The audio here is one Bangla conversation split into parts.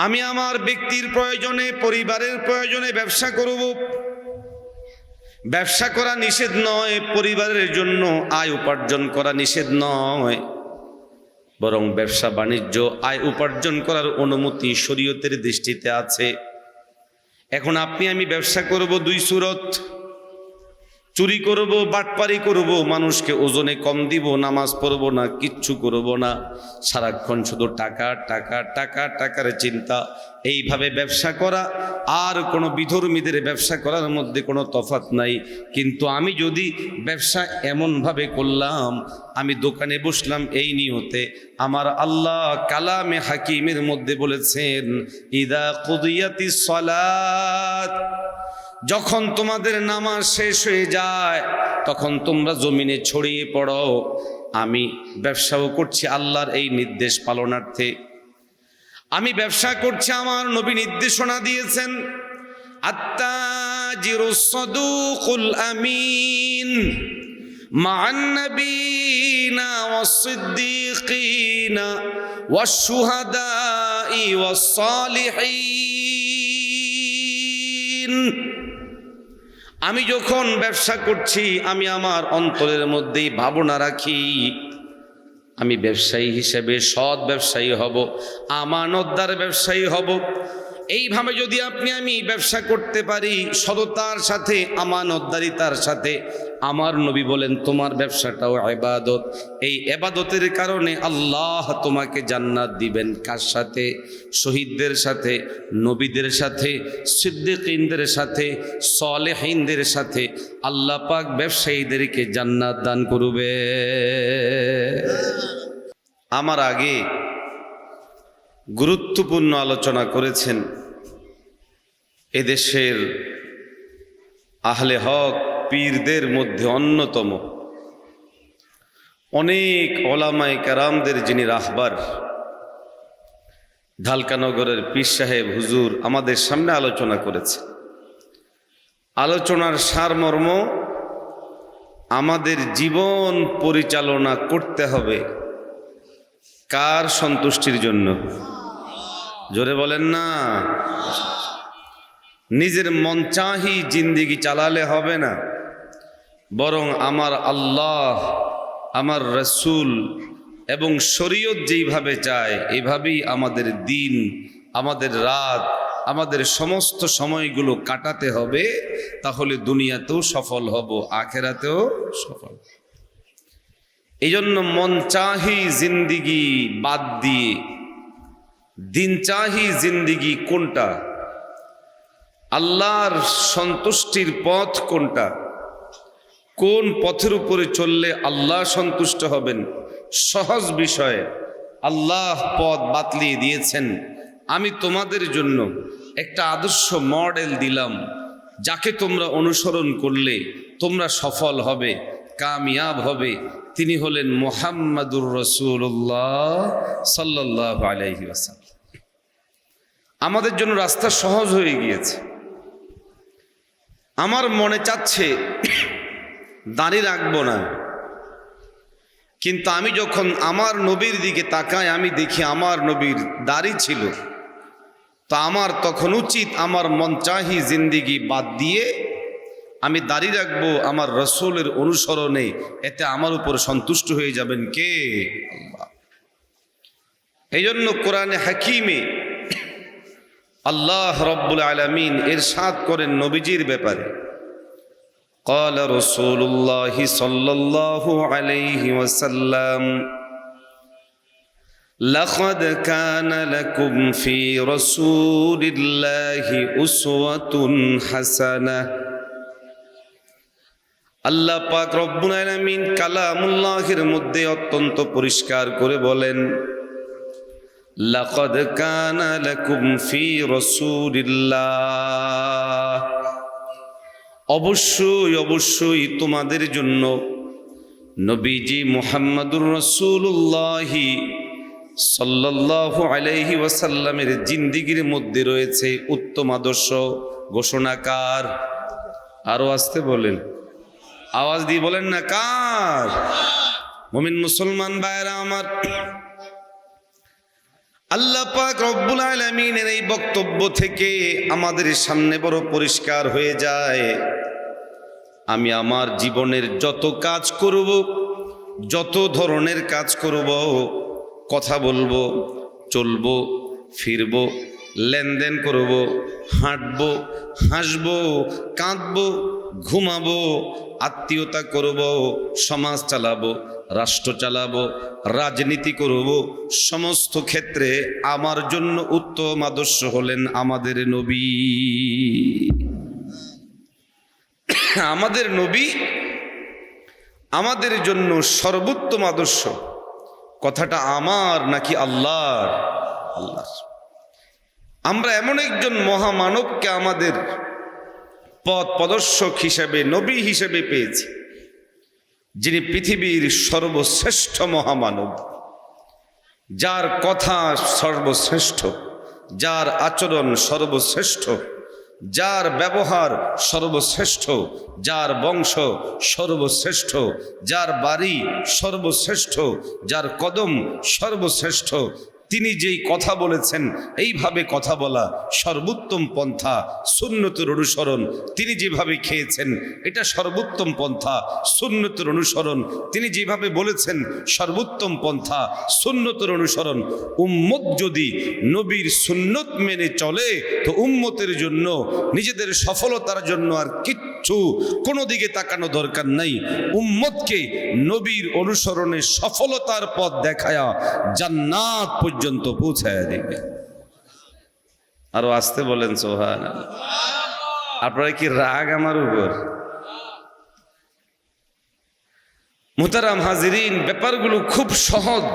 আমি আমার ব্যক্তির প্রয়োজনে, পরিবারের প্রয়োজনে ব্যবসা করব। ব্যবসা করা নিষেধ নয়, পরিবারের জন্য আয় উপার্জন করা নিষেধ নয়, বরং ব্যবসা বাণিজ্য আয় উপার্জন করার অনুমতি শরীয়তের দৃষ্টিতে আছে। এখন আপনি আমি ব্যবসা করব দুই সুরত, চুরি করব, বাটপারি করব, মানুষকে ওজনে কম দিব, নামাজ পড়ব না, কিচ্ছু করব না, সারাক্ষণ শুধু টাকা টাকা টাকা টাকার চিন্তা। এইভাবে ব্যবসা করা আর কোনো বিধর্মীদের ব্যবসা করার মধ্যে কোনো তফাৎ নাই। কিন্তু আমি যদি ব্যবসা এমনভাবে করলাম, আমি দোকানে বসলাম এই নিয়তে, আমার আল্লাহ কালামে হাকিমের মধ্যে বলেছেন, ইদা কুদিয়াতিস সালাত, যখন তোমাদের নামাজ শেষ হয়ে যায় তখন তোমরা জমিনে ছড়িয়ে পড়ো। আমি ব্যবসাও করছি আল্লাহর এই নির্দেশ পালনার্থে। আমি ব্যবসা করছি, আমার নবী নির্দেশনা দিয়েছেন, আত্তাজিরুস সাদুকুল আমিন মা'আন নাবিয়িনা ওয়াস সিদ্দীকিনা ওয়াশ শুহাদাই ওয়াস সালিহিন। আমি যখন ব্যবসা করছি, আমি আমার অন্তরের মধ্যেই ভাবনা রাখি, আমি ব্যবসায়ী হিসেবে সৎ ব্যবসায়ী হব, আমানতদার ব্যবসায়ী হব। এইভাবে যদি আপনি আমি ব্যবসা করতে পারি সততার সাথে, আমানতদারিতার সাথে, আমার নবী বলেন তোমার ব্যবসাটাও ইবাদত। এই ইবাদতের কারণে আল্লাহ তোমাকে জান্নাত দিবেন। কার সাথে? শহীদদের সাথে, নবীদের সাথে, সিদ্দিকীনদের সাথে, সালেহিনদের সাথে। আল্লাহ পাক ব্যবসায়ীদেরকে জান্নাত দান করবে। আমার আগে গুরুত্বপূর্ণ আলোচনা করেছেন এদেশের আহলে হক পীরদের মধ্যে অন্যতম, অনেক ওলামায়ে কেরামদের যিনি রাহবার, ঢালকানগরের পীর সাহেব হুজুর আমাদের সামনে আলোচনা করেছে। আলোচনার সারমর্ম, আমাদের জীবন পরিচালনা করতে হবে কার সন্তুষ্টির জন্য? জোরে বলেন না। নিজের মন চাহি জিন্দেগি চালালে হবে না, বরং আমার আল্লাহ, আমার রসুল এবং শরীয়ত যেইভাবে চায় এইভাবেই আমাদের দিন, আমাদের রাত, আমাদের সমস্ত সময়গুলো কাটাতে হবে। তাহলে দুনিয়াতেও সফল হব, আখেরাতেও সফল। এই জন্য মন চাহি জিন্দিগি বাদ দিয়ে দিন চাহি জিন্দিগি কোনটা, আল্লাহর সন্তুষ্টির পথ কোনটা, কোন পথের উপরে চললে আল্লাহ সন্তুষ্ট হবেন, সহজ বিষয়ে আল্লাহ পথ বাতলিয়ে দিয়েছেন। আমি তোমাদের জন্য একটা আদর্শ মডেল দিলাম, যাকে তোমরা অনুসরণ করলে তোমরা সফল হবে, কামিয়াব হবে। তিনি হলেন মুহাম্মাদুর রাসূলুল্লাহ সাল্লাল্লাহু আলাইহি ওয়াসাল্লাম। আমাদের জন্য রাস্তা সহজ হয়ে গিয়েছে। আমার মনে চাচ্ছে দাড়ি রাখবো না, কিন্তু আমি যখন আমার নবীর দিকে তাকাই, আমি দেখি আমার নবীর দাড়ি ছিল। তো আমার তখন উচিত আমার মন চাহি জিন্দিগি বাদ দিয়ে আমি দাড়ি রাখবো আমার রসুলের অনুসরণে। এতে আমার উপর সন্তুষ্ট হয়ে যাবেন কে? আল্লাহ। এই জন্য কোরআনে হাকিমে আল্লাহ রব্বুল আলামিন ইরশাদ করেন নবীজির ব্যাপারে, قال رسول الله صلى الله عليه وسلم لقد كان لكم في رسول الله أسوة حسنة। আল্লাহ পাক রব্বুল আলামিন কালামুল্লাহের মধ্যে অত্যন্ত পরিষ্কার করে বলেন, লাকাদ কানা লাকুম ফি রাসূলিল্লাহ, অবশ্যই অবশ্যই তোমাদের জন্য নবীজি মুহাম্মাদুর রাসূলুল্লাহ সাল্লাল্লাহু আলাইহি ওয়াসাল্লামের জিন্দেগীর মধ্যে রয়েছে উত্তম আদর্শ। ঘোষণাকার? আরো আসতে বলেন, আওয়াজ দিয়ে বলেন না কার? মুমিন মুসলমান ভাইরা আমার, আল্লাহ পাক রব্বুল আলামিনের এই বক্তব্য থেকে আমাদের সামনে বড় পরিষ্কার হয়ে যায়, আমি আমার জীবনের যত কাজ করব, যত ধরনের কাজ করব, কথা বলবো, চলবো, ফিরবো, লেনদেন করব, হাঁটবো, হাসবো, কাঁদবো, ঘুমাবো, আত্মীয়তা করব, সমাজ চালাবো, রাষ্ট্র চালাবো, রাজনীতি করব, সমস্ত ক্ষেত্রে আমার জন্য উত্তম আদর্শ হলেন আমাদের নবী। আমাদের নবী আমাদের জন্য সর্বোত্তম আদর্শ। কথাটা আমার নাকি আল্লাহর? আল্লাহর। আমরা এমন একজন মহামানবকে আমাদের পথ প্রদর্শক হিসেবে, নবী হিসেবে পেয়েছি, যিনি পৃথিবীর সর্বশ্রেষ্ঠ মহামানব, যার কথা সর্বশ্রেষ্ঠ, যার আচরণ সর্বশ্রেষ্ঠ, যার ব্যবহার সর্বশ্রেষ্ঠ, যার বংশ সর্বশ্রেষ্ঠ, যার বাড়ি সর্বশ্রেষ্ঠ, যার কদম সর্বশ্রেষ্ঠ। তিনি যেই কথা বলেছেন এইভাবে কথা বলা সর্বোত্তম পন্থা, সুন্নতের অনুসরণ। তিনি যেভাবে খেয়েছেন এটা সর্বোত্তম পন্থা, সুন্নতের অনুসরণ। তিনি যেভাবে বলেছেন সর্বোত্তম পন্থা, সুন্নতের অনুসরণ। উম্মত যদি নবীর সুন্নত মেনে চলে তো উম্মতের জন্য, নিজেদের সফলতার জন্য আর কিচ্ছু কোনো দিকে তাকানো দরকার নাই। উম্মতকে নবীর অনুসরণে সফলতার পথ দেখায়া জান্নাত পর্যন্ত পৌঁছায়া দিবে। আরো আসতে বলেন সুবহানাল্লাহ। আপনারা কি রাগ আমার উপর? মুহতারাম হাজিরিন, ব্যাপারগুলো খুব সহজ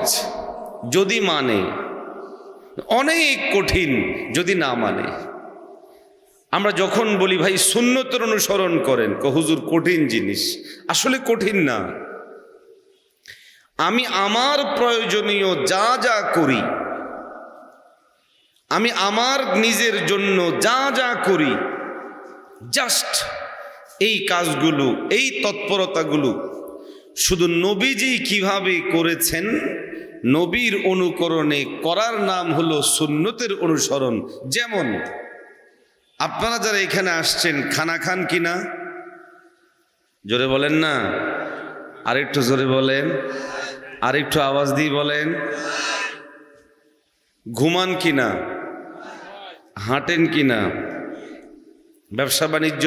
যদি মানে, অনেক কঠিন যদি না মানে। আমরা যখন বলি ভাই সুন্নতের অনুসরণ করেন, হুজুর কঠিন জিনিস। আসলে কঠিন না। আমি আমার প্রয়োজনীয় যা যা করি, আমি আমার নিজের জন্য যা যা করি, জাস্ট এই কাজগুলো, এই তৎপরতাগুলো শুধু নবীজি কিভাবে করেছেন, নবীর অনুকরণে করার নাম হলো সুন্নতের অনুসরণ। যেমন আপনারা যারা এখানে আসছেন, খানা খান কিনা? জোরে বলেন না, আরেকটু জোরে বলেন, আরেকটু আওয়াজ দিয়ে বলেন। ঘুমান কিনা? হাঁটেন কিনা? ব্যবসা বাণিজ্য,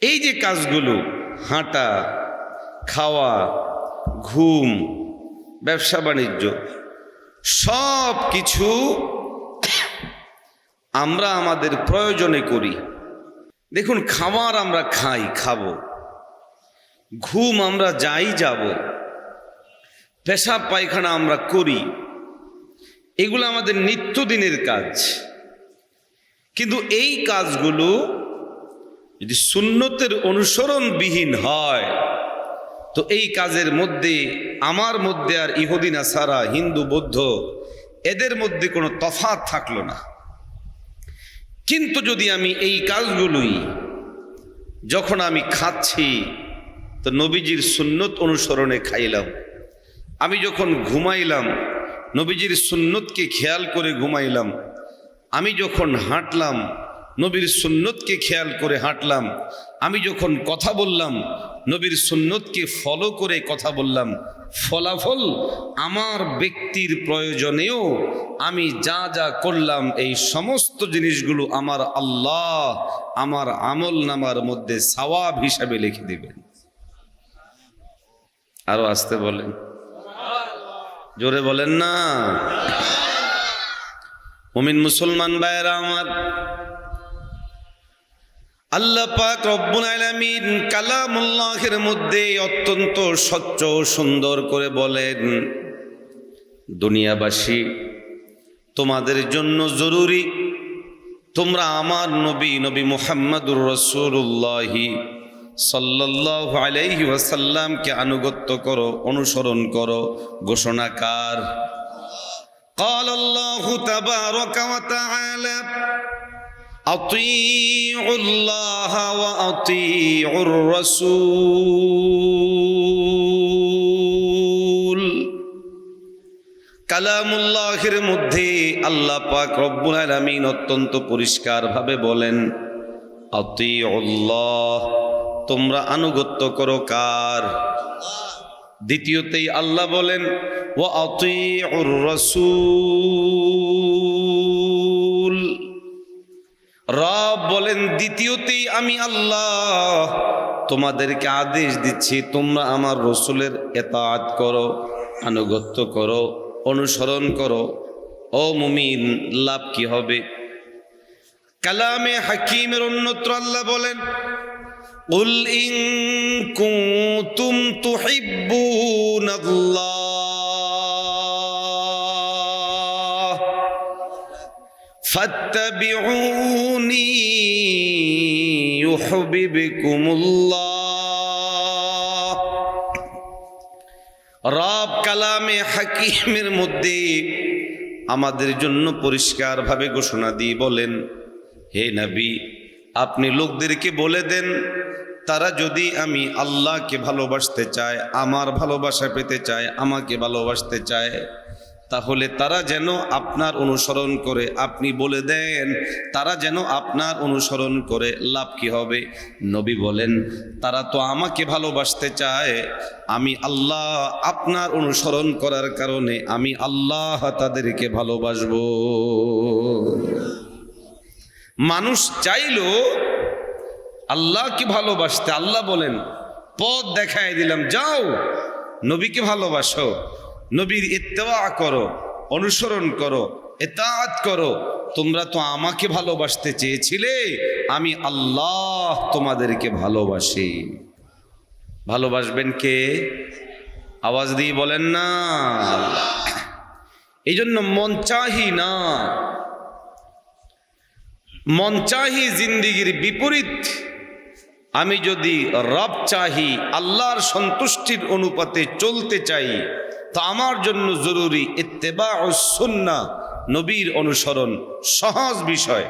এই যে কাজগুলো, হাঁটা, খাওয়া, ঘুম, ব্যবসা বাণিজ্য, সব কিছু আমরা আমাদের প্রয়োজনে করি। দেখুন, খাবার আমরা খাই, খাবো, ঘুম আমরা যাই যাব, পেশাব পায়খানা আমরা করি, এগুলো আমাদের নিত্যদিনের কাজ। কিন্তু এই কাজগুলো যদি সুন্নতের অনুসরণবিহীন হয় তো এই কাজের মধ্যে আমার মধ্যে আর ইহুদি নাসারা, হিন্দু বৌদ্ধ এদের মধ্যে কোনো তফাৎ থাকলো না। কিন্তু যদি আমি এই কাজগুলোই যখন আমি খাচ্ছি তো নবীজির সুন্নত অনুসরণে খাইলাম, আমি যখন ঘুমাইলাম নবীজির সুন্নতকে খেয়াল করে ঘুমাইলাম, আমি যখন হাঁটলাম নবীর সুন্নতকে খেয়াল করে হাঁটলাম, আমি যখন কথা বললাম নবীর সুন্নতকে ফলো করে কথা বললাম, ফলাফল আমার ব্যক্তির প্রয়োজনেও আমি যা যা করলাম এই সমস্ত জিনিসগুলো আমার আল্লাহ আমার আমল নামার মধ্যে সওয়াব হিসাবে লিখে দিবেন। আরো আসতে বলেন, জোরে বলেন না। মুমিন মুসলমান ভাইরা আমার, আল্লাহ পাক রব্বুল আলামিন কালামুল্লাহের মধ্যে অত্যন্ত স্বচ্ছ সুন্দর করে বলেন, দুনিয়াবাসী তোমাদের জন্য জরুরি তোমরা আমার নবী নবী মুহাম্মদুর রাসূলুল্লাহ সাল্লাল্লাহু আলাইহি ওয়াসাল্লামকে আনুগত্য করো, অনুসরণ করো। ঘোষণাকার قال الله تبارك وتعالى أطيعوا الله وأطيعوا الرسول কালামুল্লাহের মধ্যে আল্লাহ পাক রব্বুল আলামিন অত্যন্ত পরিষ্কার ভাবে বলেন, আতিউল্লাহ, তোমরা আনুগত্য করো কার? দ্বিতীয়তেই আল্লাহ বলেন ওয়া আতিউর রাসূল। রব বলেন দ্বিতীয়তেই আমি আল্লাহ তোমাদেরকে আদেশ দিচ্ছি তোমরা আমার রসুলের ইতাআত করো, আনুগত্য করো, অনুসরণ করো। ও মুমিন, লাভ কি হবে? কালামে হাকিমের অন্যত্র আল্লাহ বলেন, কুল ইন কুনতুম তুহিব্বুনাল্লাহ ফাত্তাবিউনি ইউহিব্বুকুমুল্লাহ। রব কালামে হাকিমের মধ্যে আমাদের জন্য পরিষ্কারভাবে ঘোষণা দিয়ে বলেন, হে নবী, আপনি লোকদেরকে বলে দেন, তারা যদি আমি আল্লাহকে ভালোবাসতে চায়, আমার ভালোবাসা পেতে চায়, আমাকে ভালোবাসতে চায়, তাহলে তারা যেন আপনার অনুসরণ করে। আপনি বলে দেন তারা যেন আপনার অনুসরণ করে। লাভ কি হবে? নবী বলেন, তারা তো আমাকে ভালোবাসতে চায়, আমি আল্লাহ আপনার অনুসরণ করার কারণে আমি আল্লাহ তাদেরকে ভালোবাসবো। মানুষ চাইলো আল্লাহকে ভালোবাসতে, আল্লাহ বলেন পথ দেখায় দিলাম, যাও নবীকে ভালোবাসো, নবীর ইত্তেবা করো, অনুসরণ করো, ইতাআত করো। তোমরা তো আমাকে ভালোবাসতে চেয়েছিলে, আমি আল্লাহ তোমাদেরকে ভালোবাসি। ভালোবাসবেন কে? আওয়াজ দিয়ে বলেন না। এই জন্য মন চাহি না, মন চাহি জিন্দিগির বিপরীত। আমি যদি রব চাহি, আল্লাহর সন্তুষ্টির অনুপাতে চলতে চাই, তো আমার জন্য জরুরি ইত্তেবাউস সুন্নাহ, নবীর অনুসরণ। সহজ বিষয়।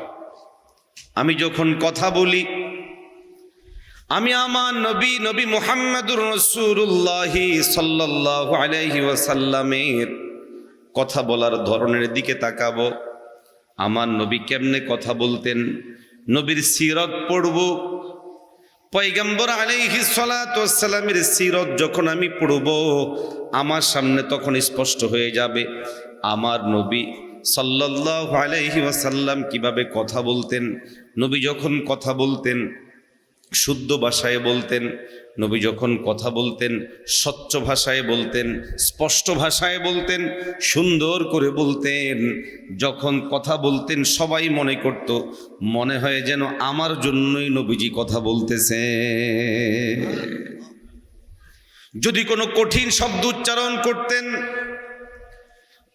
আমি যখন কথা বলি, আমি আমার নবী মুহাম্মদুর রাসূলুল্লাহ সাল্লাল্লাহু আলাইহি ওয়াসাল্লামের কথা বলার ধরনের দিকে তাকাবো। আমার নবী কেমনে কথা বলতেন, নবীর সিরত পড়ব। পয়গম্বর আলাইহিস সালাতু ওয়াস সালামের সিরত যখন আমি পড়ব, আমার সামনে তখন স্পষ্ট হয়ে যাবে আমার নবী সাল্লাল্লাহু আলাইহি ওয়াসাল্লাম কিভাবে কথা বলতেন। নবী যখন কথা বলতেন শুদ্ধ ভাষায় বলতেন, নবী যখন কথা বলতেন স্বচ্ছ ভাষায় বলতেন, স্পষ্ট ভাষায় বলতেন, সুন্দর করে বলতেন। যখন কথা বলতেন সবাই মনে করত, মনে হয় যেন আমার জন্যই নবীজি কথা বলতেছে। যদি কোনো কঠিন শব্দ উচ্চারণ করতেন,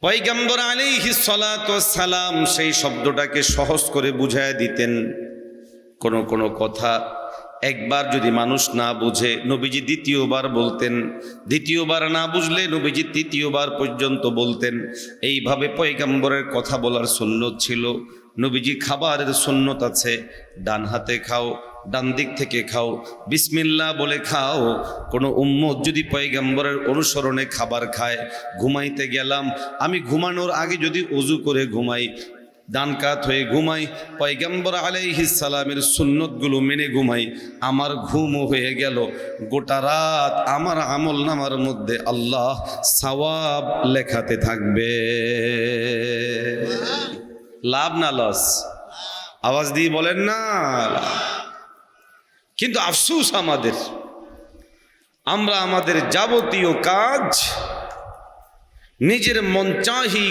পয়গম্বর আলাইহিস সালাতু ওয়াস সালাম সেই শব্দটাকে সহজ করে বুঝায় দিতেন। কোনো কথা একবার যদি মানুষ না বুঝে, নবীজি দ্বিতীয়বার বলতেন। দ্বিতীয়বার না বুঝলে নবীজি তৃতীয়বার পর্যন্ত বলতেন। এইভাবে পয়গম্বরের কথা বলার সুন্নত ছিল। নবীজি খাবারের সুন্নত আছে, ডান হাতে খাও, ডান দিক থেকে খাও, বিসমিল্লাহ বলে খাও। কোনো উম্মত যদি পয়গম্বরের অনুসরণে খাবার খায়, ঘুমাইতে গেলাম, আমি ঘুমানোর আগে যদি ওযু করে ঘুমাই, ডান কাত হয়ে ঘুমাই, পয়গম্বর আলাইহিস সালামের সুন্নতগুলো মেনে ঘুমাই, আমার ঘুমও হয়ে গেল। গোটা রাত আমার আমল নামার মধ্যে আল্লাহ সওয়াব লেখাতে থাকবে। লাভ না লস? আওয়াজ দিয়ে বলেন না। কিন্তু আফসোস আমরা আমাদের যাবতীয় কাজ নিজের মন চাহি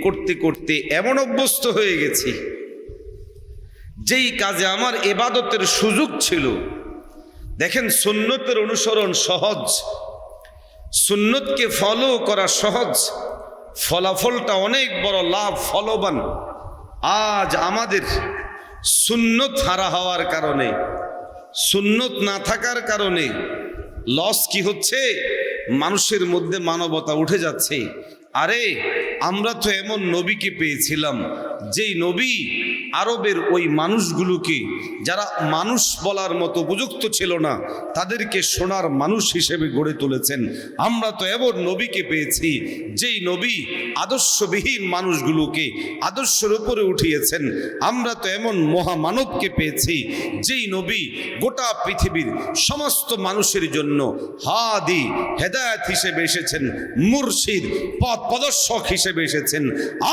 করতে করতে এমন অভ্যস্ত হয়ে গেছি, যেই কাজে আমার ইবাদতের সুযোগ ছিল। দেখেন, সুন্নতের অনুসরণ সহজ, সুন্নতকে ফলো করা সহজ, ফলাফলটা অনেক বড় লাভ, ফলবান। আজ আমাদের সুন্নত হারা হওয়ার কারণে, সুন্নত না থাকার কারণে লস কি হচ্ছে? মানুষের মধ্যে মানবতা উঠে যাচ্ছে। আরে আমরা তো এমন নবীকে পেয়েছিলাম, যেই নবী আরবের ওই মানুষগুলোকে যারা মানুষ বলার মতো উপযুক্ত ছিল না তাদেরকে সোনার মানুষ হিসেবে গড়ে তুলেছেন। আমরা তো এমন নবীকে পেয়েছি যেই নবী আদর্শবিহীন মানুষগুলোকে আদর্শের উপরে উঠিয়েছেন। আমরা তো এমন মহামানবকে পেয়েছি যেই নবী গোটা পৃথিবীর সমস্ত মানুষের জন্য হাদি হেদায়েত হিসেবে এসেছেন, মুর্শিদ পথ প্রদর্শক হিসেবে এসেছেন।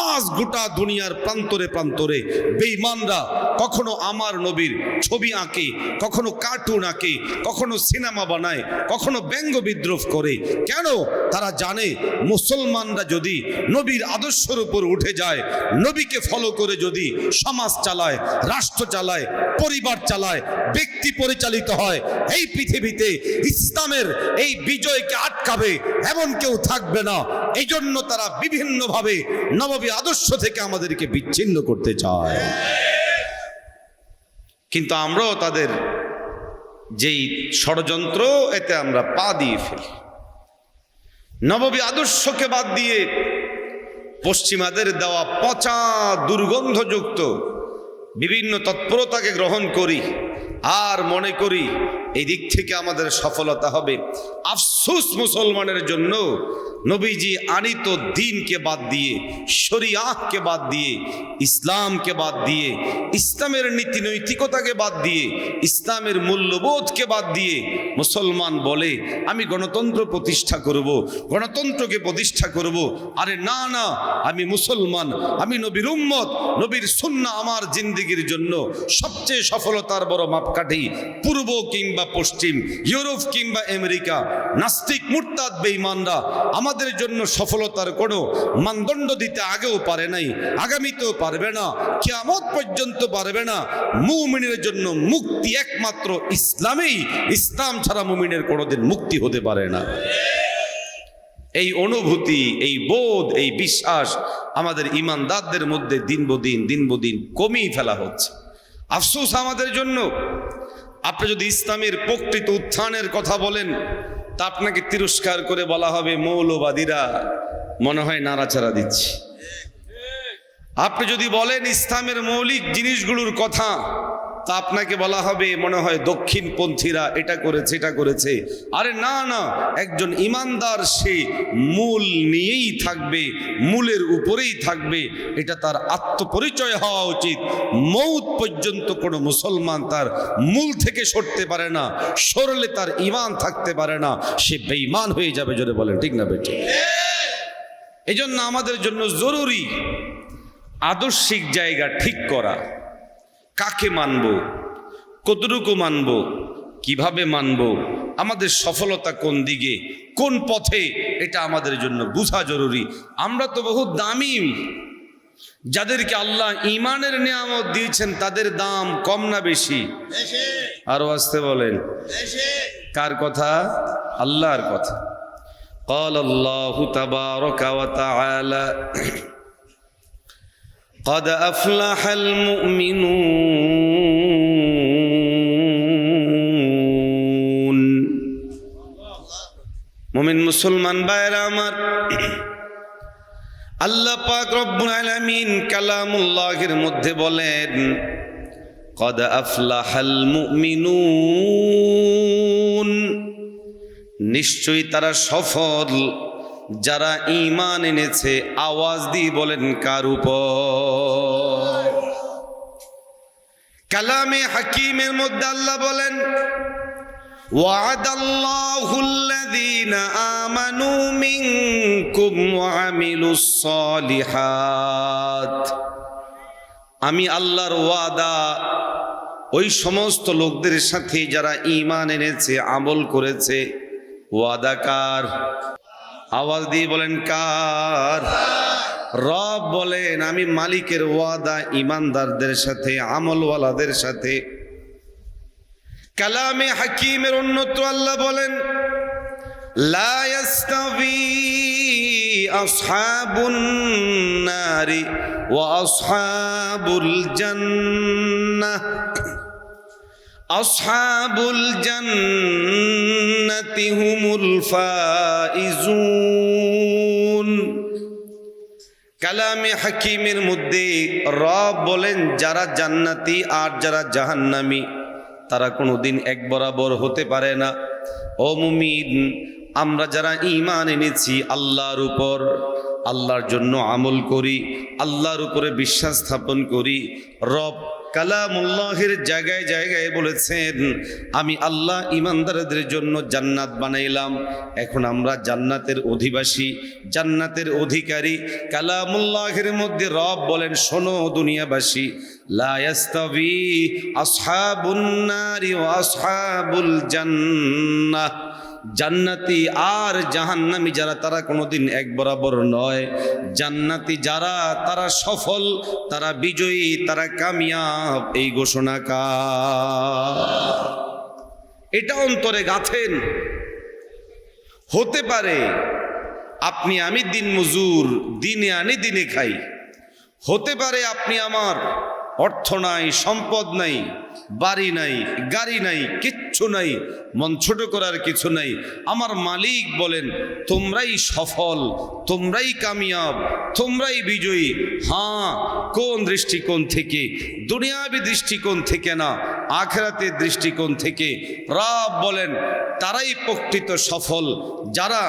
আজ গোটা দুনিয়ার প্রান্তরে প্রান্তরে বেঈমানরা কখনো আমার নবীর ছবি আঁকে, কখনো কার্টুন আঁকে, কখনো সিনেমা বানায়, কখনো ব্যঙ্গ বিদ্রোহ করে। কেন? তারা জানে মুসলমানরা যদি নবীর আদর্শের উপর উঠে যায়, নবীকে ফলো করে যদি সমাজ চালায়, রাষ্ট্র চালায়, পরিবার চালায়, ব্যক্তি পরিচালিত হয়, এই পৃথিবীতে ইসলামের এই বিজয়কে আটকাবে এমন কেউ থাকবে না। এই জন্য তারা বিভিন্নভাবে নববী আদর্শ থেকে আমাদেরকে বিচ্ছিন্ন করতে চায়। কিন্তু আমরাও তাদের যেই ষড়যন্ত্র, এতে আমরা পা দিয়ে ফেলি। নববী আদর্শকে বাদ দিয়ে পশ্চিমাদের দেওয়া পচা দুর্গন্ধযুক্ত বিভিন্ন তৎপরতাকে গ্রহণ করি আর মনে করি এই দিক থেকে আমাদের সফলতা হবে। আফসোস মুসলমানের জন্য, নবীজি আনিত দ্বীনকে বাদ দিয়ে, শরিয়াহকে বাদ দিয়ে, ইসলামকে বাদ দিয়ে, ইসলামের নীতি নৈতিকতাকে বাদ দিয়ে, ইসলামের মূল্যবোধকে বাদ দিয়ে মুসলমান বলে আমি গণতন্ত্র প্রতিষ্ঠা করব, গণতন্ত্রকে প্রতিষ্ঠা করব। আরে না না, আমি মুসলমান, আমি নবীর উম্মত, নবীর সুন্নাহ আমার জিন্দেগির জন্য সবচেয়ে সফলতার বড় মাপকাঠি। পূর্ব কিংবা পশ্চিম, ইউরোপ কিংবা আমেরিকা, নাস্তিক মুরতাদ বেঈমানরা আমাদের জন্য সফলতার কোনো মানদণ্ড দিতে আগেও পারে নাই, আগামীতেও পারবে না, কিয়ামত পর্যন্ত পারবে না। মুমিনের জন্য মুক্তি একমাত্র ইসলামেই, ইসলাম ছাড়া মুমিনের কোনোদিন মুক্তি হতে পারে না। এই অনুভূতি, এই বোধ, এই বিশ্বাস আমাদের ঈমানদারদের মধ্যে দিন বদিন কমিয়ে ফেলা হচ্ছে। আফসোস আমাদের জন্য। আপনি যদি ইসলামের প্রকৃত উত্থানের কথা বলেন তা আপনাকে তিরস্কার করে বলা হবে মৌলবাদীরা মনে হয় নাড়াচাড়া দিচ্ছে। আপনি যদি বলেন ইসলামের মৌলিক জিনিসগুলোর কথা তা আপনাকে বলা হবে মনে হয় দক্ষিণপন্থীরা এটা করেছে, এটা করেছে। আরে না না, একজন ইমানদার সে মূল নিয়েই থাকবে, মূলের উপরেই থাকবে। এটা তার আত্মপরিচয় হওয়া উচিত। মৌত পর্যন্ত কোনো মুসলমান তার মূল থেকে সরতে পারে না, সরলে তার ঈমান থাকতে পারে না, সে বেঈমান হয়ে যাবে। জোরে বলেন ঠিক না বেঠিক? এই জন্য আমাদের জন্য জরুরি আদর্শিক জায়গা ঠিক করা। কাকে মানব, কতটুকু মানব, কিভাবে মানব, আমাদের সফলতা কোন দিকে, কোন পথে, এটা আমাদের জন্য বোঝা জরুরি। আমরা তো বহু দামি, যাদেরকে আল্লাহ ঈমানের নিয়ামত দিয়েছেন তাদের দাম কম না বেশি? আরো আসতে বলেন। কার কথা? আল্লাহর কথা। قال الله تبارك وتعالى قد أفلح المؤمنون। মুমিন মুসলমান ভাইরা আমার, আল্লাহ পাক রব্বুল আলামিন কালামুল্লাহের মধ্যে বলেন قد أفلح المؤمنون, নিশ্চয়ই তারা সফল যারা ঈমান এনেছে। আওয়াজ দিয়ে বলেন কার উপর? কালামে হাকিমের মধ্যে আল্লাহ বলেন ওয়া'দাল্লাহুল্লাযীনা আমানু মিনকুম ওয়া আমিলুস সালিহাত। আমি আল্লাহর ওয়াদা ওই সমস্ত লোকদের সাথে যারা ঈমান এনেছে, আমল করেছে। ওয়াদা কার? আওয়াজ দিয়ে বলেন কার? রব বলেন আমি মালিকের ওয়াদা ঈমানদারদের সাথে, আমলওয়ালাদের সাথে। কালামে হাকিমের অন্যত্র আল্লাহ বলেন লা ইয়াস্তাবি আসহাবুন নারি ওয়া আসহাবুল জান্নাহ, আসহাবুল জান্নাতি হুমুল ফাইজুন। কালামে হাকিমের মধ্যে রব বলেন যারা জান্নাতি আর যারা জাহান্নামী তারা কোনোদিন এক বরাবর হতে পারে না। ও মুমিন, আমরা যারা ঈমান এনেছি আল্লাহর উপর, আল্লাহর জন্য আমল করি, আল্লাহর উপরে বিশ্বাস স্থাপন করি, রব কালামুল্লাহের জায়গায় জায়গায় বলেছেন আমি আল্লাহ ঈমানদারদের জন্য জান্নাত বানাইলাম। এখন আমরা জান্নাতের অধিবাসী, জান্নাতের অধিকারী। কালামুল্লাহের মধ্যে রব বলেন শোনো দুনিয়াবাসী, লা ইয়াস্তাবি আসহাবুন নারি ওয়া আসহাবুল জান্নাহ, জান্নাতি আর জাহান্নামী যারা তারা কোনোদিন এক বরাবর নয়। জান্নাতি যারা তারা সফল, তারা বিজয়ী, তারা কামিয়াব, এই ঘোষণা এটা অন্তরে গাঁথেন। হতে পারে আপনি আমি দিন মজুর, দিনে আনি দিনে খাই, হতে পারে আপনি আমার অর্থ নাই, সম্পদ নাই, বাড়ি নাই, গাড়ি নাই, কিচ্ছু নাই, মন ছোট করার কিছু নাই। আমার মালিক বলেন তোমরাই সফল, তোমরাই কামিয়াব, তোমরাই বিজয়ী। হ্যাঁ, কোন দৃষ্টিকোণ থেকে? দুনিয়াবী দৃষ্টিকোণ থেকে না, আখিরাতের দৃষ্টিকোণ থেকে। রব বলেন তারাই প্রকৃত সফল যারা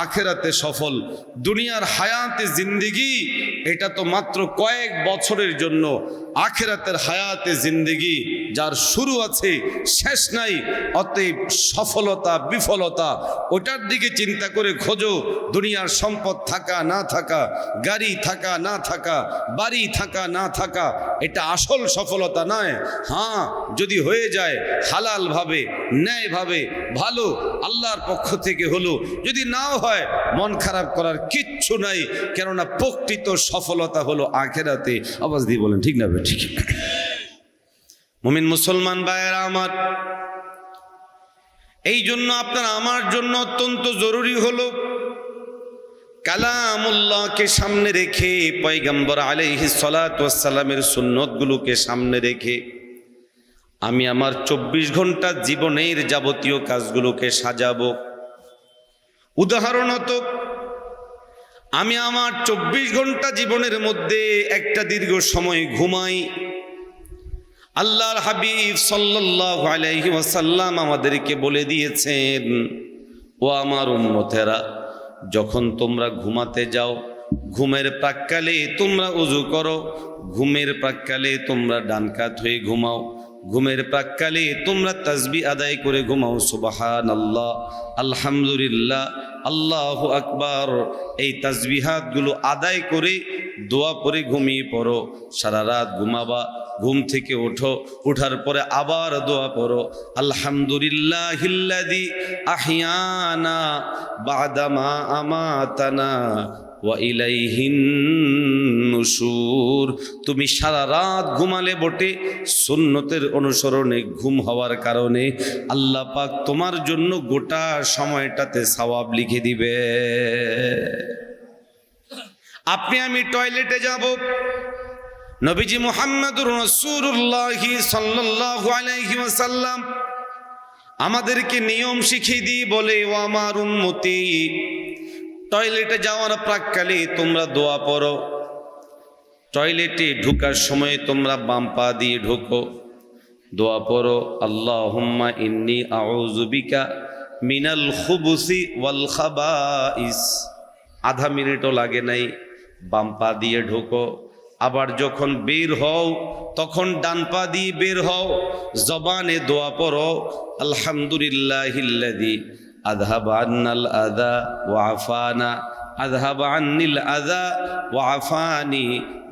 আখিরাতে সফল। দুনিয়ার হায়াতে জিন্দেগি এটা তো মাত্র কয়েক বছরের জন্য, আখিরাতের হায়াতে জিন্দেগি যার শুরু আছে শেষ নাই। অতএব সফলতা বিফলতা ওটার দিকে চিন্তা করে খোঁজো। দুনিয়ার সম্পদ থাকা না থাকা, গাড়ি থাকা না থাকা, বাড়ি থাকা না থাকা, এটা আসল সফলতা নয়। হ্যাঁ, যদি হয়ে যায় হালাল ভাবে, ন্যায় ভাবে, ভালো আল্লাহর পক্ষ থেকে হলো। যদি নাও হয় মন খারাপ করার কিচ্ছু নাই, কেননা প্রকৃত সফলতা হলো আখিরাতে। আওয়াজ দিয়ে বলেন ঠিক না? ঠিক। মুমিন মুসলমান ভাইয়েরা আমার, এই জন্য আপনার আমার জন্য অত্যন্ত জরুরি হলো কালামুল্লাহকে সামনে রেখে, পয়গম্বর আলাইহিস সালাতু ওয়াস সালামের সুন্নতগুলোকে সামনে রেখে আমি আমার 24 ঘন্টা জীবনের যাবতীয় কাজগুলোকে সাজাবো। উদাহরণত আমি আমার 24 ঘন্টা জীবনের মধ্যে একটা দীর্ঘ সময় ঘুমাই। আল্লাহর হাবিব সাল্লাল্লাহু আলাইহি ওয়াসাল্লাম আমাদেরকে বলে দিয়েছেন, ও আমার উম্মতেরা, যখন তোমরা ঘুমাতে যাও, ঘুমের প্রাক্কালে তোমরা ওযু করো, ঘুমের প্রাক্কালে তোমরা ডান কাত হয়ে ঘুমাও, ঘুমের প্রাক্কালে তোমরা তাসবিহ আদায় করে ঘুমাও, সুবহানাল্লাহ, আলহামদুলিল্লাহ, আল্লাহু আকবার। এই তাসবিহাতগুলো আদায় করে দোয়া পড়ে ঘুমিয়ে পড়ো। সারা রাত ঘুমাবা, ঘুম থেকে ওঠো, ওঠার পরে আবার দোয়া পড়ো, আলহামদুলিল্লাহিল্লাযী আহইয়ানা বা'দামা আমাতানা ওয়া ইলাইহিন নুশুর। তুমি সারা রাত ঘুমালে বটে, সুন্নতের অনুসরণে ঘুম হওয়ার কারণে আল্লাহ পাক তোমার জন্য গোটা সময়টাতে সওয়াব লিখে দিবে। আপনি আমি টয়লেটে যাব, নবীজি মুহাম্মদুর রাসূলুল্লাহ সাল্লাল্লাহু আলাইহি ওয়াসাল্লাম আমাদেরকে নিয়ম শিখিয়ে দিয়ে বলে, ও আমার উম্মতি, টয়লেটে যাওয়ার প্রাক্কালে তোমরা দোয়া পড়ো। টয়লেটে ঢোকার সময় তোমরা বাম পা দিয়ে ঢোকো, দোয়া পড়ো, আল্লাহুম্মা ইন্নী আউযু বিকা মিনাল খুবুসি ওয়াল খাবাইস। আধা মিনিটও লাগে নাই, বাম পা দিয়ে ঢোকো। আবার যখন বের হও তখন ডান পা দিয়ে বের হও, জবানে দোয়া পড়ো, আলহামদুলিল্লাহিল্লাযী আযহাবা আন্নাল আযা ওয়া আফানা, আযহাবা আন্নিল আযা ওয়া আফানি।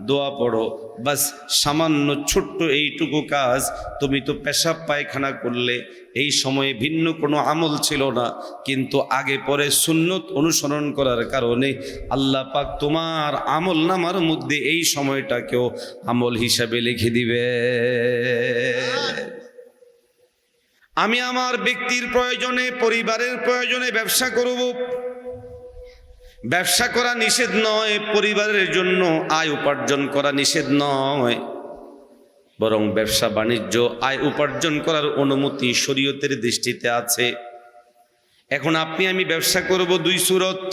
দোয়া পড়ো। বাস সামান্য ছোট্ট এইটুকু কাজ। তুমি তো পেশাব পায়খানা করলে, এই সময়ে ভিন্ন কোনো আমল ছিল না, কিন্তু আগে পরে সুন্নত অনুসরণ করার কারণে আল্লাহ পাক তোমার আমল নামার মধ্যে এই সময়টাকেও আমল হিসাবে লিখে দিবে। আমি আমার ব্যক্তির প্রয়োজনে, পরিবারের প্রয়োজনে ব্যবসা করব, ব্যবসা করা নিষেধ নয়, পরিবারের জন্য আয় উপার্জন করা নিষেধ নয়, বরং ব্যবসা বাণিজ্য আয় উপার্জন করার অনুমতি শরীয়তের দৃষ্টিতে আছে। এখন আপনি আমি ব্যবসা করব দুই সুরত।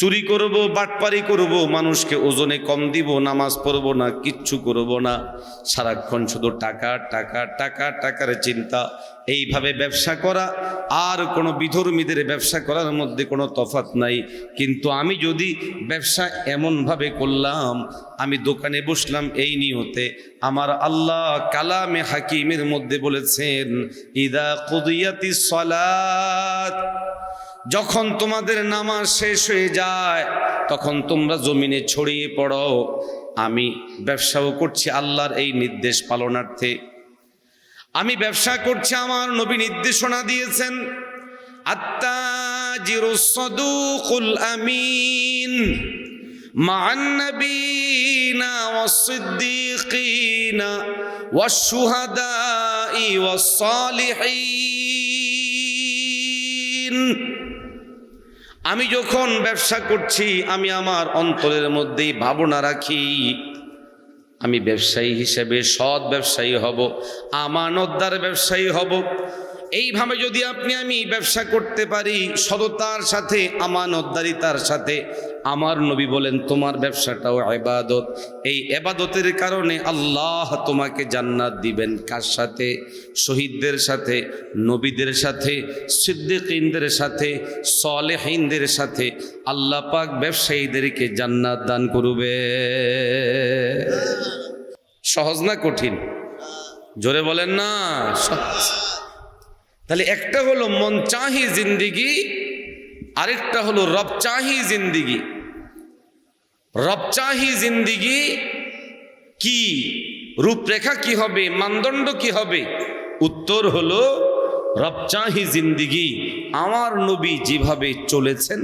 চুরি করব, বাটপারি করব, মানুষকে ওজনে কম দিব, নামাজ পড়ব না, কিচ্ছু করব না, সারাক্ষণ শুধু টাকা টাকা টাকা টাকার চিন্তা। এইভাবে ব্যবসা করা আর কোনো বিধর্মীদের ব্যবসা করার মধ্যে কোনো তফাৎ নাই। কিন্তু আমি যদি ব্যবসা এমনভাবে করলাম, আমি দোকানে বসলাম এই নিয়তে, আমার আল্লাহ কালামে হাকিমের মধ্যে বলেছেন, ইদা কুদিয়াতিস সালাত, যখন তোমাদের নামাজ শেষ হয়ে যায় তখন তোমরা জমিনে ছড়িয়ে পড়ো। আমি ব্যবসাও করছি আল্লাহর এই নির্দেশ পালনার্থে। আমি ব্যবসা করছি, আমার নবী নির্দেশনা দিয়েছেন, আত্তাজিরুস সাদুকুল আমিন মা'আন নাবিয়িনা ওয়াস সিদ্দিকিনা ওয়াশ শুহাদাই ওয়াস সালিহিন। আমি যখন ব্যবসা করছি, আমি আমার অন্তরের মধ্যেই ভাবনা রাখি, আমি ব্যবসায়ী হিসেবে সৎ ব্যবসায়ী হব, আমানতদার ব্যবসায়ী হব। এইভাবে যদি আমি ব্যবসা করতে পারি সততার সাথে, আমানতদারিতার সাথে, আমার নবী বলেন তোমার ব্যবসাটাও ইবাদত। এই ইবাদতের কারণে আল্লাহ তোমাকে জান্নাত দিবেন। কার সাথে? শহীদদের সাথে, নবীদের সাথে, সিদ্দিকীনদের সাথে, সালেহিনদের সাথে। আল্লাহ পাক ব্যবসায়ীদেরকে জান্নাত দান করবে। সহজ না কঠিন? জোরে বলেন না সহজ। তাহলে একটা হলো মন চাহি জিন্দিগি, আরেকটা হলো রব চাহি জিন্দিগি। রব চাহি জিন্দিগি কি, রূপরেখা কি হবে, মানদণ্ড কি হবে? উত্তর হলো রব চাহি জিন্দিগি আমার নবী যেভাবে চলেছেন,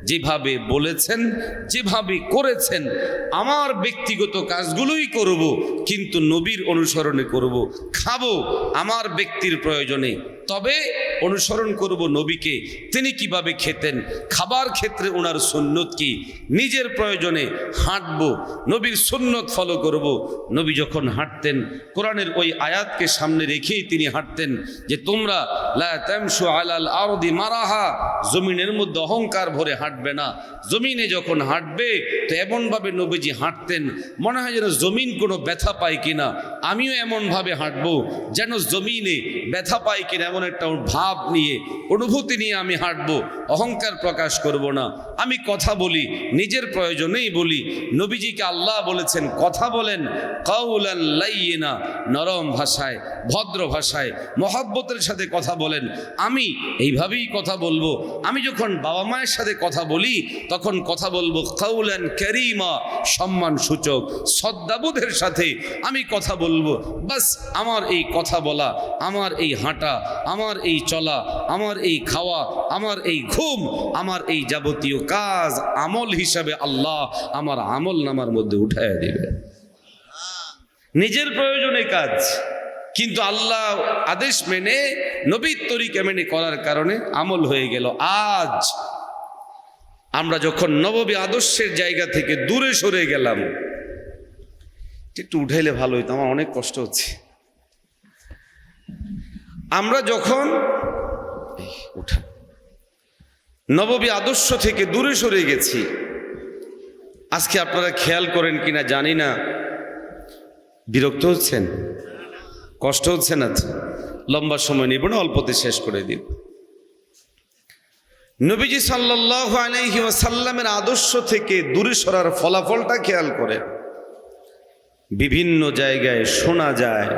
যেভাবে বলেছেন, যেভাবে করেছেন, আমার ব্যক্তিগত কাজগুলোই করব, কিন্তু নবীর অনুসরণে করব। খাবো আমার ব্যক্তির প্রয়োজনে, তবে অনুসরণ করব নবীকে। তিনি কিভাবে খেতেন, খাবার ক্ষেত্রে ওনার সুন্নত কি, নিজের প্রয়োজনে হাঁটবো, নবীর সুন্নত ফলো করব। নবী যখন হাঁটতেন, কোরআনের ওই আয়াতকে সামনে রেখেই তিনি হাঁটতেন, যে তোমরা লা তামশু আলাল আরদি মারাহা, জমিনের মধ্যে অহংকার ভরে হাঁটবে না। জমিনে যখন হাঁটবে তো এমনভাবে নবীজি হাঁটতেন, মনে হয় যেন জমিন কোনো ব্যথা পায় কিনা। আমিও এমনভাবে হাঁটবো যেন জমিনে ব্যথা পায় কিনা, এমন একটা ভাব নিয়ে, অনুভূতি নিয়ে আমি হাঁটবো। অহংকার প্রকাশ করব না। আমি কথা বলি নিজের প্রয়োজনেই বলি। নবীজিকে আল্লাহ বলেছেন কথা বলেন কাউলান লাইয়িনা, নরম ভাষায়, ভদ্র ভাষায়, মহব্বতের সাথে কথা বলেন। আমি এইভাবেই কথা বলবো। আমি যখন বাবা মায়ের সাথে কথা বলি তখন কথা বলবো কাউলান কারীমা, সম্মান সূচক, শ্রদ্ধাবোধের সাথে আমি কথা বলবো। বাস আমার এই কথা বলা, আমার এই হাঁটা, আমার এই চলা, আমার এই খাওয়া, আমার এই ঘুম, আমার এই যাবতীয় কাজ আমল হিসাবে আল্লাহ আমার আমল নামার মধ্যে উঠাইয়া দিবে। নিজের প্রয়োজনে কাজ, কিন্তু আল্লাহ আদেশ মেনে, নবীর তরিকা মেনে করার কারণে আমল হয়ে গেল। আজ আমরা যখন নববী আদর্শের জায়গা থেকে দূরে সরে গেলাম, একটু উঠাইলে ভালো হইতো, আমার অনেক কষ্ট হচ্ছে। আমরা যখন নববী আদর্শ থেকে দূরে সরে গেছি, আজকে আপনারা খেয়াল করেন কিনা জানি না, বিরক্ত হচ্ছেন, কষ্ট হচ্ছে না? লম্বা সময় নিব না, অল্পতে শেষ করে দিব। নবীজি সাল্লাল্লাহু আলাইহি ওয়াসাল্লামের আদর্শ থেকে দূরে সরার ফলাফলটা খেয়াল করে। বিভিন্ন জায়গায় শোনা যায়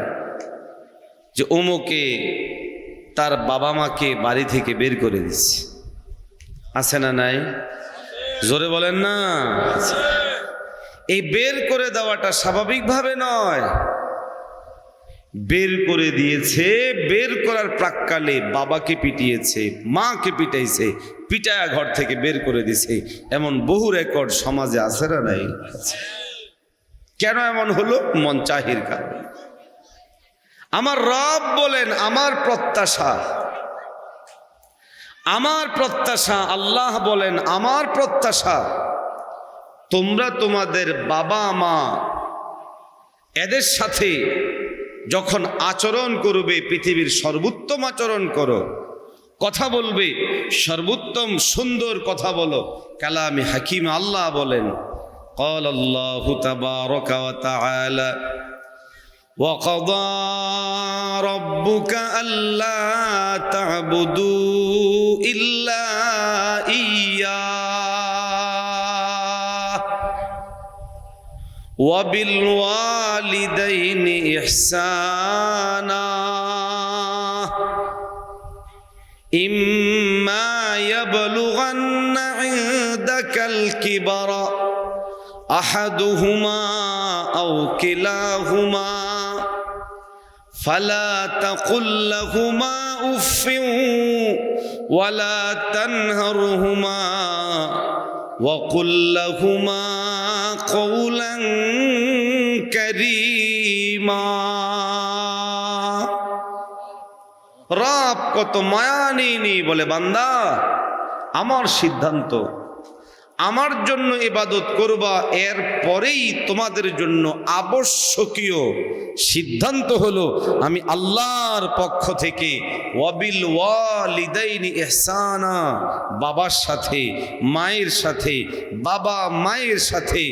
যে অমুকে তার বাবা মাকে বাড়ি থেকে বের করে দিচ্ছে। আছে না নাই? জোরে বলেন না। এই বের করে দেওয়াটা স্বাভাবিকভাবে নয়, বের করে দিয়েছে। বের করার প্রাক্কালে বাবাকে পিটিয়েছে, মাকে পিটাইছে, পিটায়া ঘর থেকে বের করে দিছে। এমন বহু রেকর্ড সমাজে আছে না নাই? কেন এমন হলো? মন চাহির কারণে। আমার রব বলেন আমার প্রত্যাশা, আমার প্রত্যাশা, আল্লাহ বলেন আমার প্রত্যাশা, তোমরা তোমাদের বাবা মা এদের সাথে যখন আচরণ করবে পৃথিবীর সর্বোত্তম আচরণ করো। কথা বলবে, সর্বোত্তম সুন্দর কথা বলো। কালামে হাকিম আল্লাহ বলেন, قال الله تبارك وتعالى وقضى ربك ألا تعبدوا إلا إياه وبالوالدين إحسانا إما يبلغن عندك الكبر أحدهما أو كلاهما فلا تقل لهما أف ولا تنهرهما وقل لهما قولا كريما। রব কত মায়া নেই, বলে বান্দা আমার সিদ্ধান্ত, আমার জন্য ইবাদত করবা, এর পরেই তোমাদের জন্য আবশ্যকীয় সিদ্ধান্ত হলো আমি আল্লাহর পক্ষ থেকে ওয়াবিল ওয়ালিদাইনি ইহসানা, বাবার সাথে মায়ের সাথে, বাবা মায়ের সাথে,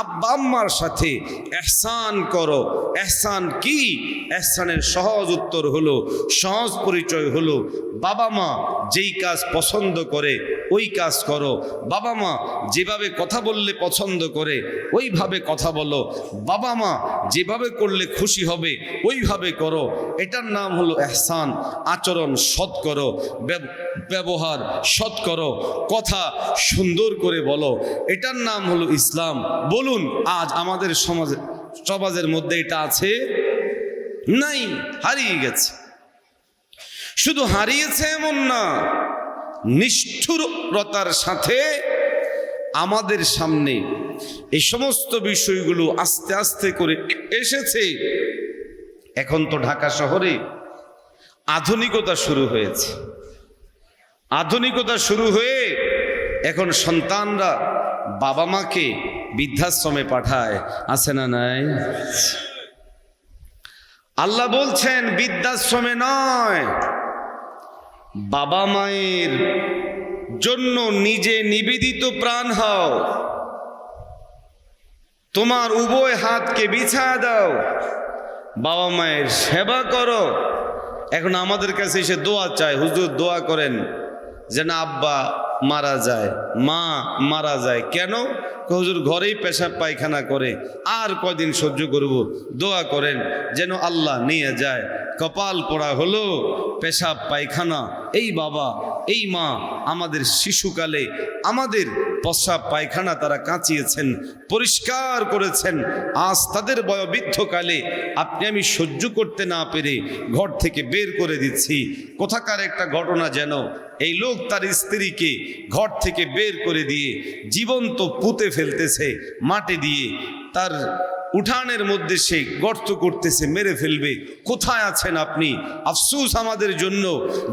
আব্বা আম্মার সাথে ইহসান করো। ইহসান কি? ইহসানের সহজ উত্তর হলো, সহজ পরিচয় হলো, বাবা মা যেই কাজ পছন্দ করে ওই কাজ করো। বাবা মা যেভাবে কথা বললে পছন্দ করে ওইভাবে কথা বলো। বাবা মা যেভাবে করলে খুশি হবে ওইভাবে করো। এটার নাম হলো ইহসান। আচরণ সৎ করো, ব্যবহার সৎ করো, কথা সুন্দর করে বলো, এটার নাম হলো ইসলাম। বলুন আজ আমাদের সমাজের মধ্যে এটা আছে? নাই, হারিয়ে গেছে। শুধু হারিয়েছে এমন না, নিষ্ঠুরতার সাথে আমাদের সামনে এই সমস্ত বিষয়গুলো আস্তে আস্তে করে এসেছে। এখন তো ঢাকা শহরে আধুনিকতা শুরু হয়েছে। আধুনিকতা শুরু হয়ে এখন সন্তানরা বাবা মাকে বৃদ্ধাশ্রমে পাঠায়, আছে না নাই? আল্লাহ বলছেন বৃদ্ধাশ্রমে নয়, বাবা মায়ের জন্য নিজে নিবেদিত প্রাণ হও, তোমার উভয় হাতকে বিছায়া দাও, বাবা মায়ের সেবা করো। এখন আমাদের কাছে এসে দোয়া চায়, হুজুর দোয়া করেন যেন আব্বা মারা যায়, মা মারা যায়। কেন? হুজুর ঘরেই পেশাব পায়খানা করে, আর কদিন সহ্য করব, দোয়া করেন যেন আল্লাহ নিয়ে যায়। কপাল পোড়া হলো পেশাব পায়খানা। এই বাবা এই মা আমাদের শিশুকালে আমাদের পেশাব পায়খানা তারা কাঁচিয়েছেন, পরিষ্কার করেছেন। আজ তাদের বয়োবৃদ্ধকালে আপনি আমি সহ্য করতে না পেরে ঘর থেকে বের করে দিচ্ছি। কোথাকার একটা ঘটনা যেন এই লোক তার স্ত্রীকে ঘর থেকে বের করে দিয়ে জীবন্ত পুঁতে ফেলতেছে মাটি দিয়ে, তার উঠানের মধ্যে সে গর্ত করতেছে, মেরে ফেলবে। কোথায় আছেন আপনি? আফসোস আমাদের জন্য,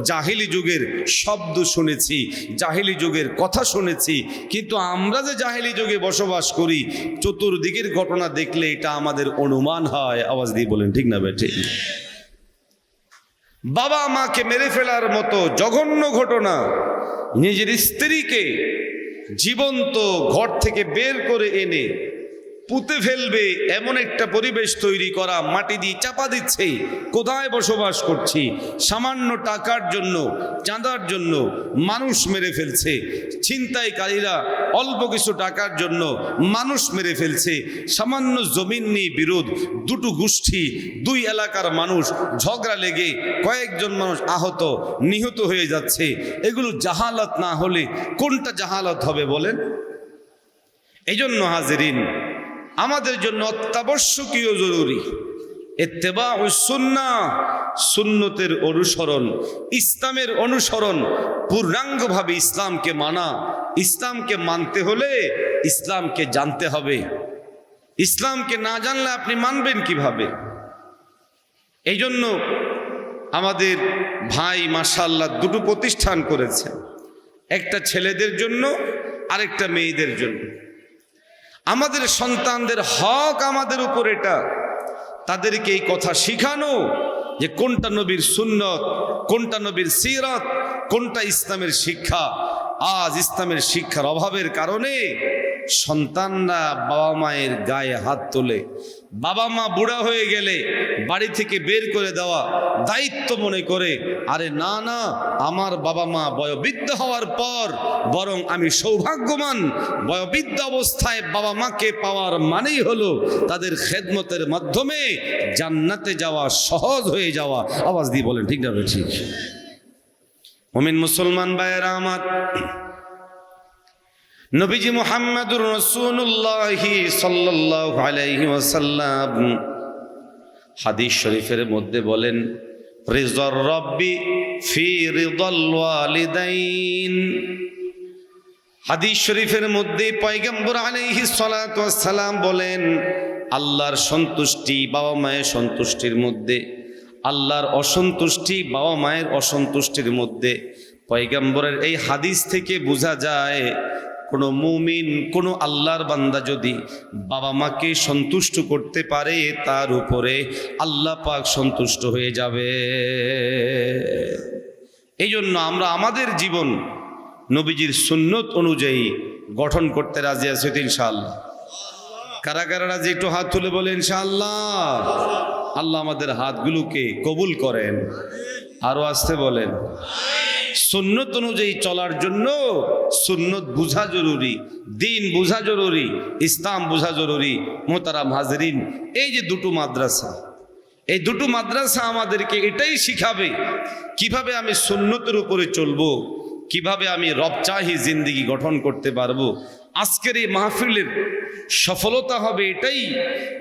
জাহিলি যুগের শব্দ শুনেছি, জাহিলি যুগের কথা শুনেছি, কিন্তু আমরা যে জাহিলি যুগে বসবাস করি, চতুর্দিকের ঘটনা দেখলে এটা আমাদের অনুমান হয়। আওয়াজ দিয়ে বলেন ঠিক না বেঠিক? বাবা মাকে মেরে ফেলার মতো জঘন্য ঘটনা, নিজের স্ত্রীকে জীবন্ত ঘর থেকে বের করে এনে পুঁতে ফেলবে এমন একটা পরিবেশ তৈরি করা, মাটি দিয়ে চাপা দিচ্ছে। কোথায় বসবাস করছি? সামান্য টাকার জন্য, চাঁদার জন্য মানুষ মেরে ফেলছে। ছিনতাইকারীরা অল্প কিছু টাকার জন্য মানুষ মেরে ফেলছে। সামান্য জমিন নিয়ে বিরোধ, দুটো গোষ্ঠী, দুই এলাকার মানুষ ঝগড়া লেগে কয়েকজন মানুষ আহত নিহত হয়ে যাচ্ছে। এগুলো জাহালাত না হলে কোনটা জাহালাত হবে বলেন? এই জন্য হাজিরিন, আমাদের জন্য অত্যাবশ্যকীয় জরুরি ইত্তেবাউস সুন্নাহ, সুন্নতের অনুসরণ, ইসলামের অনুসরণ, পূর্ণাঙ্গভাবে ইসলামকে মানা। ইসলামকে মানতে হলে ইসলামকে জানতে হবে। ইসলামকে না জানলে আপনি মানবেন কিভাবে? এই জন্য আমাদের ভাই মাশাআল্লাহ দুটো প্রতিষ্ঠান করেছেন, একটা ছেলেদের জন্য আরেকটা মেয়েদের জন্য। আমাদের সন্তানদের হক আমাদের উপর এটা, তাদেরকে এই কথা শিখানো যে কোনটা নবীর সুন্নত, কোনটা নবীর সিরাত, কোনটা ইসলামের শিক্ষা। আজ ইসলামের শিক্ষার অভাবের কারণে সন্তানরা বাবা মায়ের গায়ে হাত তোলে। বাবা মা বুড়া হয়ে গেলে বাড়ি থেকে বের করে দেওয়া দায়িত্ব মনে করে, আরে না না, আমার বাবা মা বয়োবৃদ্ধ হওয়ার পর বরং আমি সৌভাগ্যবান, বয়োবৃদ্ধ অবস্থায় বাবা মাকে পাওয়ার মানেই হলো তাদের খেদমতের মাধ্যমে জান্নাতে যাওয়া সহজ হয়ে যাওয়া। আওয়াজ দিয়ে বলেন ঠিক না? ঠিক। মুমিন মুসলমান ভাইয়েরা আমার, নবীজি মুহাম্মদুর রাসূলুল্লাহ সাল্লাল্লাহু আলাইহি ওয়াসাল্লাম হাদিস শরীফের মধ্যে বলেন, রিযার রাব্বি ফি রিদাল ওয়ালিদাইন। হাদিস শরীফের মধ্যে পয়গম্বর আলাইহিস সালাতু ওয়াস সালাম বলেন, আল্লাহর সন্তুষ্টি বাবা মায়ের সন্তুষ্টির মধ্যে, আল্লাহর অসন্তুষ্টি বাবা মায়ের অসন্তুষ্টির মধ্যে। পয়গম্বরের এই হাদিস থেকে বোঝা যায়, কোনো মুমিন, কোনো আল্লাহর বান্দা যদি বাবা মাকে সন্তুষ্ট করতে পারে, তার উপরে আল্লাহ পাক সন্তুষ্ট হয়ে যাবে। এই জন্য আমরা আমাদের জীবন নবীজির সুন্নত অনুযায়ী গঠন করতে রাজি আছি তো ইনশাআল্লাহ। কারা কারা রাজি একটু হাত তুলে বলে ইনশাআল্লাহ। আল্লাহ আমাদের হাতগুলোকে কবুল করেন। আরো আসতে বলেন। সুন্নত অনুযায়ী চলার জন্য সুন্নত বুঝা জরুরি, দিন বুঝা জরুরি, ইসলাম বুঝা জরুরি। মোহতারাম হাজরিন, এই যে দুটো মাদ্রাসা, এই দুটো মাদ্রাসা আমাদেরকে এটাই শিখাবে কিভাবে আমি সুন্নতের উপরে চলবো, কিভাবে আমি রবচাহি জিন্দেগি গঠন করতে পারবো। আজকের এই মাহফিলের সফলতা হবে এটাই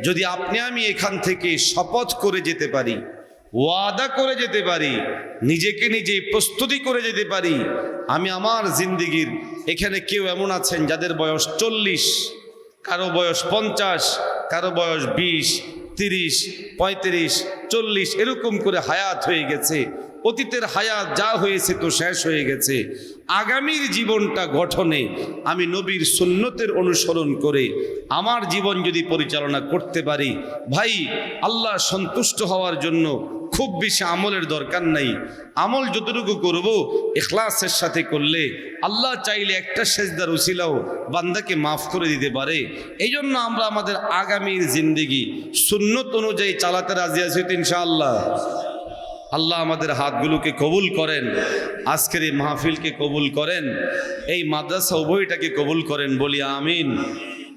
যদি আপনি আমি এখান থেকে শপথ করে যেতে পারি, ওয়াদা করে যেতে পারি, নিজেকে নিজে প্রস্তুতি করে যেতে পারি। আমি আমার জিন্দেগির, এখানে কেউ এমন আছেন যাদের বয়স 40, কারো বয়স 50, কারো বয়স 20, 30, 35, 40, এরকম করে হায়াত হয়ে গেছে। অতীতের হায়াত যা হয়েছে তো শেষ হয়ে গেছে। আগামীর জীবনটা গঠনে আমি নবীর সুন্নতের অনুসরণ করে আমার জীবন যদি পরিচালনা করতে পারি, ভাই আল্লাহ সন্তুষ্ট হওয়ার জন্য খুব বেশি আমলের দরকার নাই। আমল যতটুকু করব ইখলাসের সাথে করলে আল্লাহ চাইলে একটা সেজদার উসিলাও বান্দাকে মাফ করে দিতে পারে। এই জন্য আমরা আমাদের আগামীর জিন্দেগি সুন্নত অনুযায়ী চালাতে রাজি আছি ইনশাআল্লাহ। আল্লাহ আমাদের হাতগুলোকে কবুল করেন, আজকের এই মাহফিলকে কবুল করেন, এই মাদ্রাসা উভয়টাকে কবুল করেন, বলি আমিন।